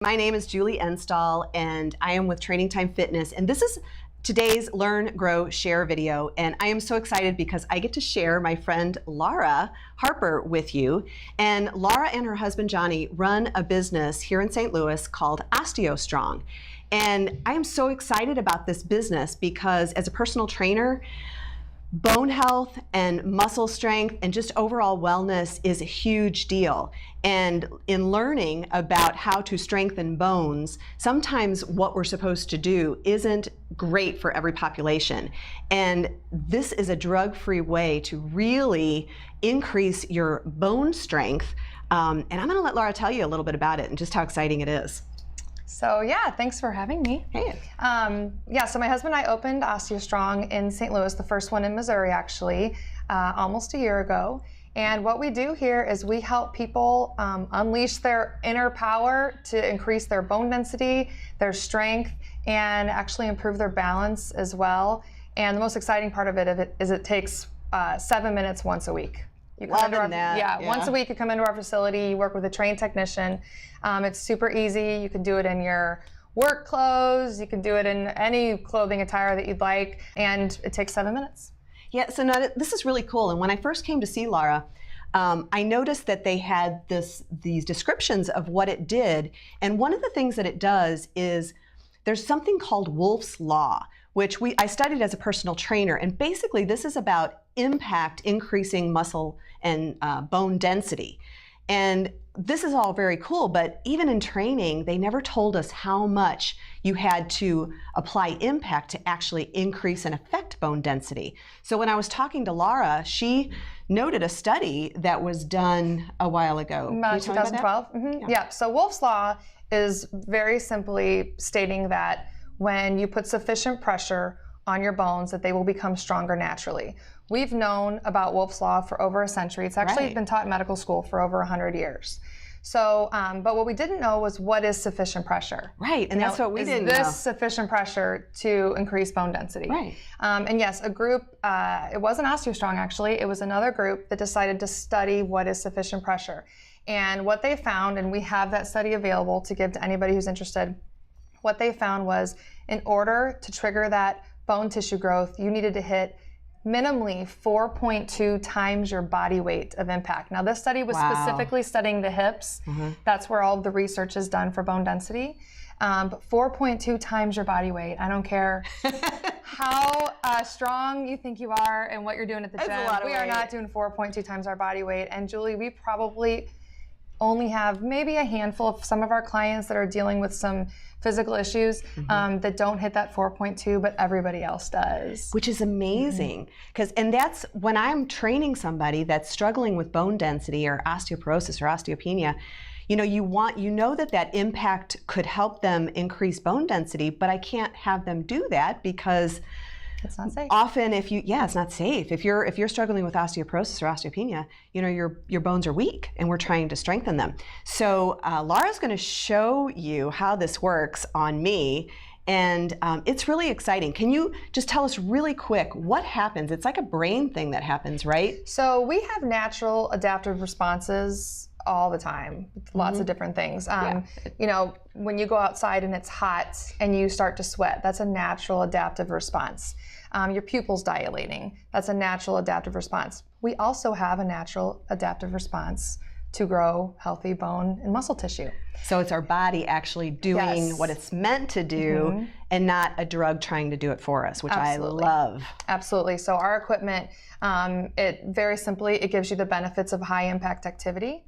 My name is Julie Enstall, and I am with Training Time Fitness, and this is today's Learn, Grow, Share video, and I am so excited because I get to share my friend Laura Harper with you. And Laura and her husband Johnny run a business here in St. Louis called OsteoStrong. And I am so excited about this business because as a personal trainer, bone health and muscle strength and just overall wellness is a huge deal. And in learning about how to strengthen bones, sometimes what we're supposed to do isn't great for every population. And this is a drug-free way to really increase your bone strength. And I'm going to let Laura tell you a little bit about it and just how exciting it is. So yeah, thanks for having me. Hey. So my husband and I opened OsteoStrong in St. Louis, the first one in Missouri actually, almost a year ago. And what we do here is we help people unleash their inner power to increase their bone density, their strength, and actually improve their balance as well. And the most exciting part of it is it takes 7 minutes once a week. You come into our, once a week you come into our facility, you work with a trained technician. It's super easy. You can do it in your work clothes, you can do it in any clothing attire that you'd like, and it takes 7 minutes. Yeah, so now this is really cool. And when I first came to see Laura, I noticed that they had these descriptions of what it did. And one of the things that it does is there's something called Wolff's Law, which I studied as a personal trainer. And basically this is about impact increasing muscle and bone density. And this is all very cool, but even in training, they never told us how much you had to apply impact to actually increase and affect bone density. So when I was talking to Laura, she noted a study that was done a while ago. 2012. Yeah, so Wolff's Law is very simply stating that when you put sufficient pressure on your bones that they will become stronger naturally. We've known about Wolff's Law for over a century. It's actually been taught in medical school for over 100 years. So, but what we didn't know was what is sufficient pressure. Right, and that's what we didn't know. Is this sufficient pressure to increase bone density? Right. And yes, a group, it wasn't OsteoStrong actually, it was another group that decided to study what is sufficient pressure. And what they found, and we have that study available to give to anybody who's interested, what they found was in order to trigger that bone tissue growth, you needed to hit minimally 4.2 times your body weight of impact. Now this study was specifically studying the hips. That's where all of the research is done for bone density. But 4.2 times your body weight. I don't care how strong you think you are and what you're doing at the gym. We are not doing 4.2 times our body weight. And Julie, we probably only have maybe a handful of some of our clients that are dealing with some physical issues that don't hit that 4.2, but everybody else does. Which is amazing, and that's when I'm training somebody that's struggling with bone density or osteoporosis or osteopenia. You know that impact could help them increase bone density, but I can't have them do that because it's not safe. Often, it's not safe. If you're struggling with osteoporosis or osteopenia, your bones are weak, and we're trying to strengthen them. So Laura's going to show you how this works on me, and it's really exciting. Can you just tell us really quick what happens? It's like a brain thing that happens, right? So we have natural adaptive responses all the time, lots of different things. When you go outside and it's hot and you start to sweat, that's a natural adaptive response. Your pupils dilating, that's a natural adaptive response. We also have a natural adaptive response to grow healthy bone and muscle tissue. So it's our body actually doing what it's meant to do and not a drug trying to do it for us, which I love. Absolutely. So our equipment, it gives you the benefits of high impact activity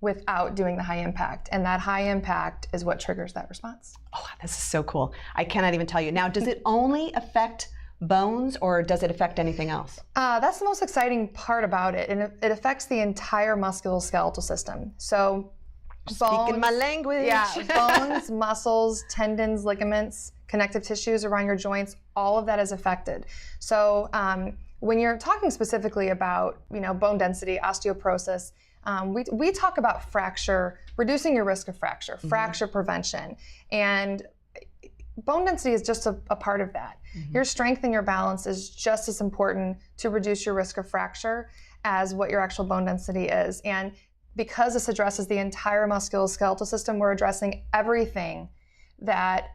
without doing the high impact. And that high impact is what triggers that response. Oh, this is so cool. I cannot even tell you. Now, does it only affect bones or does it affect anything else? That's the most exciting part about it. And it affects the entire musculoskeletal system. So speaking my language. Yeah, bones, muscles, tendons, ligaments, connective tissues around your joints, all of that is affected. So when you're talking specifically about bone density, osteoporosis, we talk about fracture, reducing your risk of fracture, fracture prevention. And bone density is just a part of that. Your strength and your balance is just as important to reduce your risk of fracture as what your actual bone density is. And because this addresses the entire musculoskeletal system, we're addressing everything that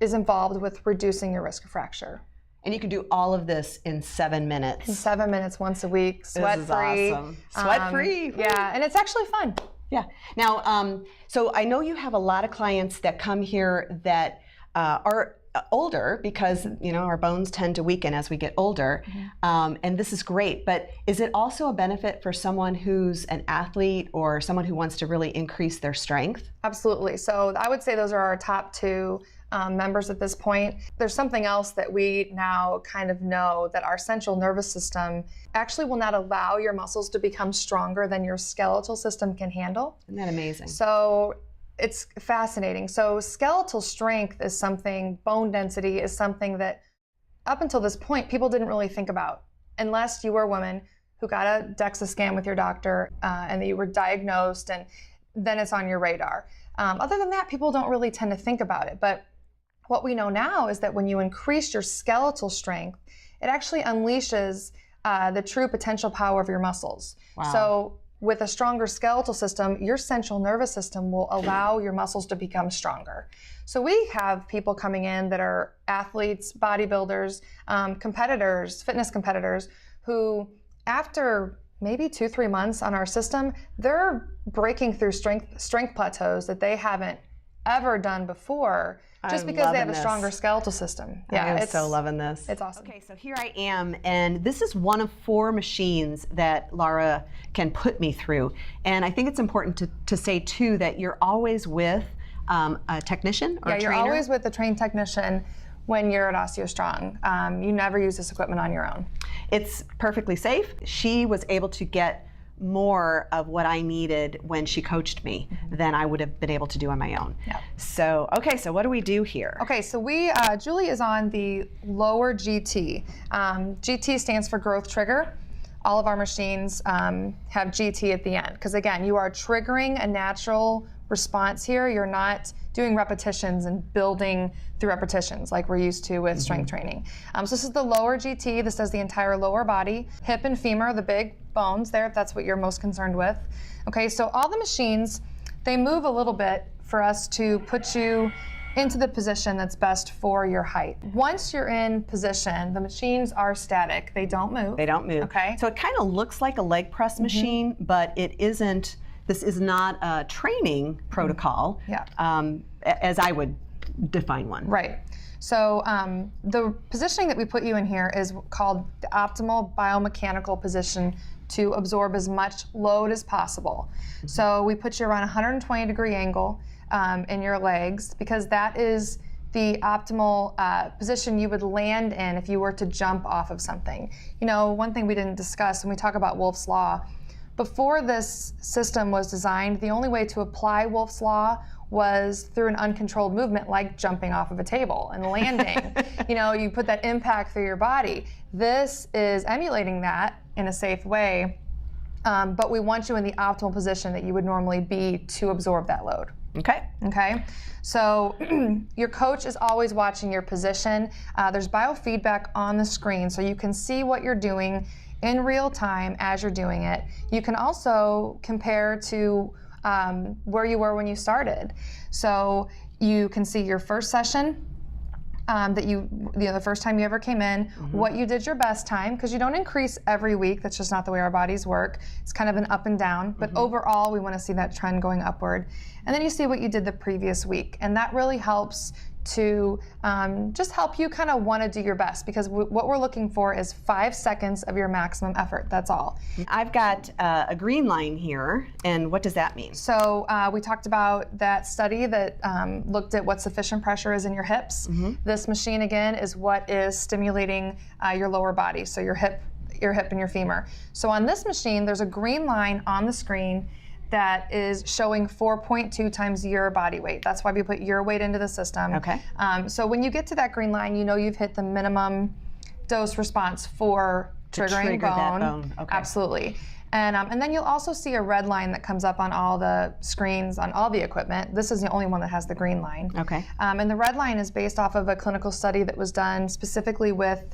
is involved with reducing your risk of fracture. And you can do all of this in 7 minutes. In 7 minutes once a week, sweat-free. This is awesome. Sweat-free. Yeah, and it's actually fun. Yeah. Now, so I know you have a lot of clients that come here that are older because, you know, our bones tend to weaken as we get older. And this is great, but is it also a benefit for someone who's an athlete or someone who wants to really increase their strength? Absolutely. So I would say those are our top two members at this point. There's something else that we now kind of know, that our central nervous system actually will not allow your muscles to become stronger than your skeletal system can handle. Isn't that amazing? So it's fascinating. So skeletal strength is something, bone density is something that up until this point, people didn't really think about, unless you were a woman who got a DEXA scan with your doctor and that you were diagnosed, and then it's on your radar. Other than that, people don't really tend to think about it. But what we know now is that when you increase your skeletal strength, it actually unleashes the true potential power of your muscles. Wow. So with a stronger skeletal system, your central nervous system will allow your muscles to become stronger. So we have people coming in that are athletes, bodybuilders, competitors, fitness competitors, who after maybe 2-3 months on our system, they're breaking through strength plateaus that they haven't ever done before, just because they have a stronger skeletal system. Yeah, I'm so loving this. It's awesome. Okay, so here I am, and this is one of 4 machines that Lara can put me through. And I think it's important to say too that you're always with a technician or a trainer. Yeah, you're always with a trained technician when you're at OsteoStrong. You never use this equipment on your own. It's perfectly safe. She was able to get more of what I needed when she coached me than I would have been able to do on my own. Yeah. So, okay, so what do we do here? Okay, so Julie is on the lower GT. GT stands for growth trigger. All of our machines have GT at the end, because again, you are triggering a natural response here. You're not doing repetitions and building through repetitions like we're used to with strength training. So this is the lower GT. This does the entire lower body, hip and femur, the big bones there, if that's what you're most concerned with. Okay, so all the machines, they move a little bit for us to put you into the position that's best for your height. Once you're in position, the machines are static. They don't move. They don't move. Okay. So it kind of looks like a leg press machine, but it isn't. This is not a training protocol, as I would define one. Right. So the positioning that we put you in here is called the optimal biomechanical position to absorb as much load as possible. So we put you around a 120-degree angle in your legs, because that is the optimal position you would land in if you were to jump off of something. You know, one thing we didn't discuss when we talk about Wolff's Law, before this system was designed, the only way to apply Wolff's Law was through an uncontrolled movement like jumping off of a table and landing. You know, you put that impact through your body. This is emulating that in a safe way, but we want you in the optimal position that you would normally be to absorb that load. Okay. Okay, so your coach is always watching your position. There's biofeedback on the screen, so you can see what you're doing in real time as you're doing it. You can also compare to where you were when you started. So you can see your first session, the first time you ever came in, what you did your best time, because you don't increase every week. That's just not the way our bodies work. It's kind of an up and down, but overall we want to see that trend going upward. And then you see what you did the previous week, and that really helps to just help you kind of want to do your best, because what we're looking for is 5 seconds of your maximum effort. That's all. I've got a green line here, and what does that mean? So we talked about that study that looked at what sufficient pressure is in your hips. This machine again is what is stimulating your lower body, so your hip and your femur. So on this machine, there's a green line on the screen that is showing 4.2 times your body weight. That's why we put your weight into the system. Okay. So when you get to that green line, you know you've hit the minimum dose response for triggering that bone. Okay. Absolutely. And then you'll also see a red line that comes up on all the screens on all the equipment. This is the only one that has the green line. Okay. And the red line is based off of a clinical study that was done specifically with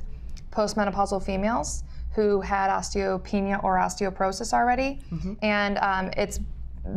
postmenopausal females who had osteopenia or osteoporosis already. And it's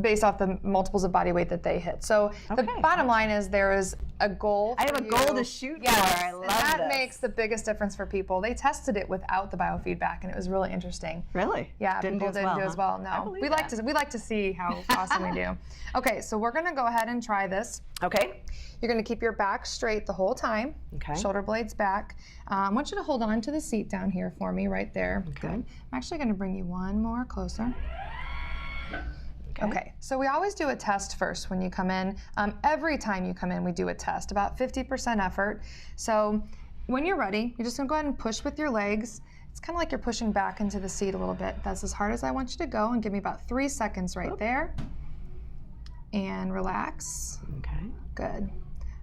based off the multiples of body weight that they hit. So the bottom line is there is a goal for I have a goal to shoot for. I love that this. makes the biggest difference for people. They tested it without the biofeedback, and it was really interesting. Really? Yeah, Didn't people didn't do as well. No, we like to see how awesome we do. Okay, so we're gonna go ahead and try this. Okay. You're gonna keep your back straight the whole time. Okay. Shoulder blades back. I want you to hold on to the seat down here for me, right there. Okay. Good. I'm actually gonna bring you one more closer. Okay, so we always do a test first when you come in. Every time you come in, we do a test, about 50% effort. So when you're ready, you're just gonna go ahead and push with your legs. It's kind of like you're pushing back into the seat a little bit. That's as hard as I want you to go, and give me about 3 seconds right there. And relax. Okay. Good.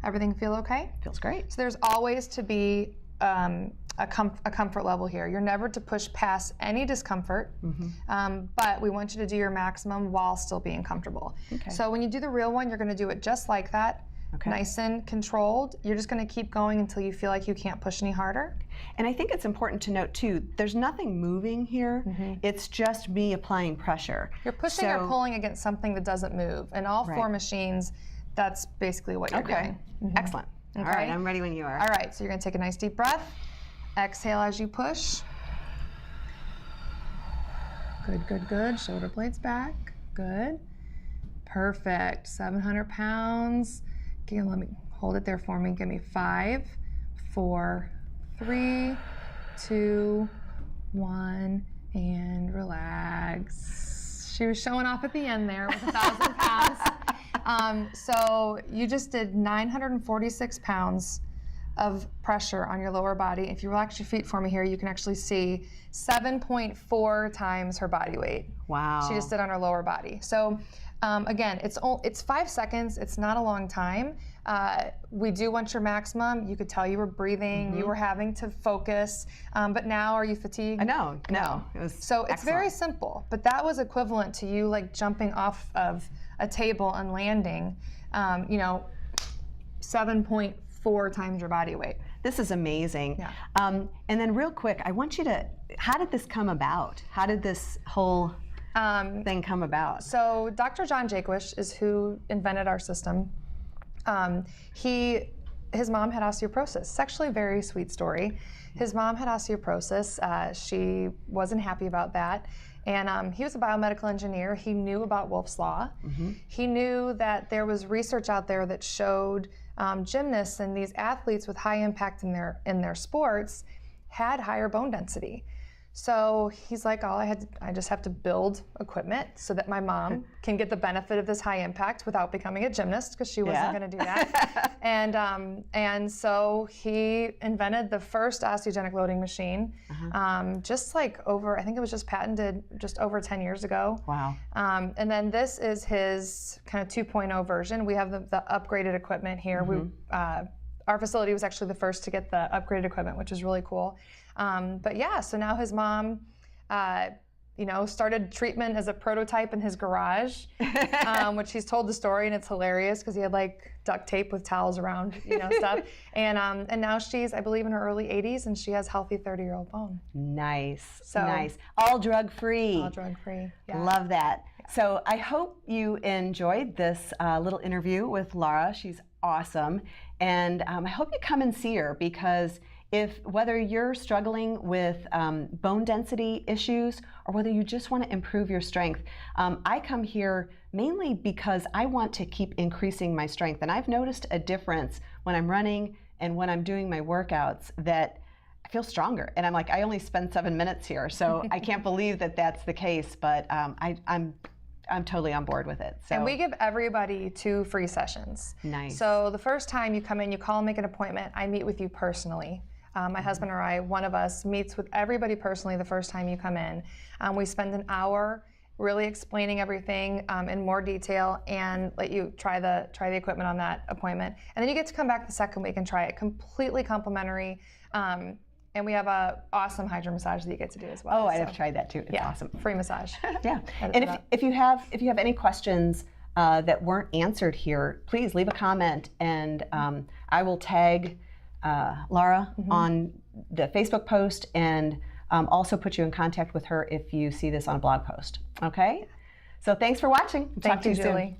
Everything feel okay? Feels great. So there's always to be a comfort level here. You're never to push past any discomfort, but we want you to do your maximum while still being comfortable. Okay. So when you do the real one, you're going to do it just like that, nice and controlled. You're just going to keep going until you feel like you can't push any harder. And I think it's important to note too, there's nothing moving here. It's just me applying pressure. You're pushing or pulling against something that doesn't move. And all 4 machines, that's basically what you're doing. Excellent. All right, I'm ready when you are. All right, so you're going to take a nice deep breath. Exhale as you push. Good, good, good. Shoulder blades back. Good. Perfect. 700 pounds. Okay, let me hold it there for me. Give me 5, 4, 3, 2, 1, and relax. She was showing off at the end there with 1,000 pounds. So you just did 946 pounds of pressure on your lower body. If you relax your feet for me here, you can actually see 7.4 times her body weight. Wow. She just did on her lower body. So again, it's 5 seconds. It's not a long time. We do want your maximum. You could tell you were breathing, you were having to focus, but now are you fatigued? No. It was so it's very simple, but that was equivalent to you like jumping off of a table and landing, 7.4 times your body weight. This is amazing. Yeah. And then real quick, I want you to, how did this come about? How did this whole thing come about? So Dr. John Jaquish is who invented our system. His mom had osteoporosis. It's actually a very sweet story. His mom had osteoporosis. She wasn't happy about that. And he was a biomedical engineer. He knew about Wolff's Law. He knew that there was research out there that showed gymnasts and these athletes with high impact in their sports had higher bone density. So he's like, I just have to build equipment so that my mom can get the benefit of this high impact without becoming a gymnast, because she wasn't going to do that. And so he invented the first osteogenic loading machine, just like I think it was just patented just over 10 years ago. Wow. And then this is his kind of 2.0 version. We have the upgraded equipment here. Our facility was actually the first to get the upgraded equipment, which is really cool. But yeah, so now his mom, started treatment as a prototype in his garage, which he's told the story, and it's hilarious because he had like duct tape with towels around, stuff. And now she's, I believe, in her early 80s, and she has healthy 30-year-old bone. Nice. So, nice. All drug free. All drug free. Yeah. Love that. Yeah. So I hope you enjoyed this little interview with Laura. She's awesome. And I hope you come and see her, because whether you're struggling with bone density issues or whether you just want to improve your strength, I come here mainly because I want to keep increasing my strength. And I've noticed a difference when I'm running and when I'm doing my workouts that I feel stronger. And I'm like, I only spend 7 minutes here, so I can't believe that that's the case, but I'm totally on board with it. So. And we give everybody 2 free sessions. Nice. So the first time you come in, you call and make an appointment, I meet with you personally. My husband or I, one of us, meets with everybody personally the first time you come in. We spend an hour really explaining everything in more detail and let you try the equipment on that appointment. And then you get to come back the second week and try it, completely complimentary. And we have an awesome hydro massage that you get to do as well. Oh, I've tried that too. It's awesome. Free massage. Yeah. And if you have any questions that weren't answered here, please leave a comment, and I will tag Laura on the Facebook post, and also put you in contact with her if you see this on a blog post. Okay? So thanks for watching. Talk Thank to you, you soon. Julie.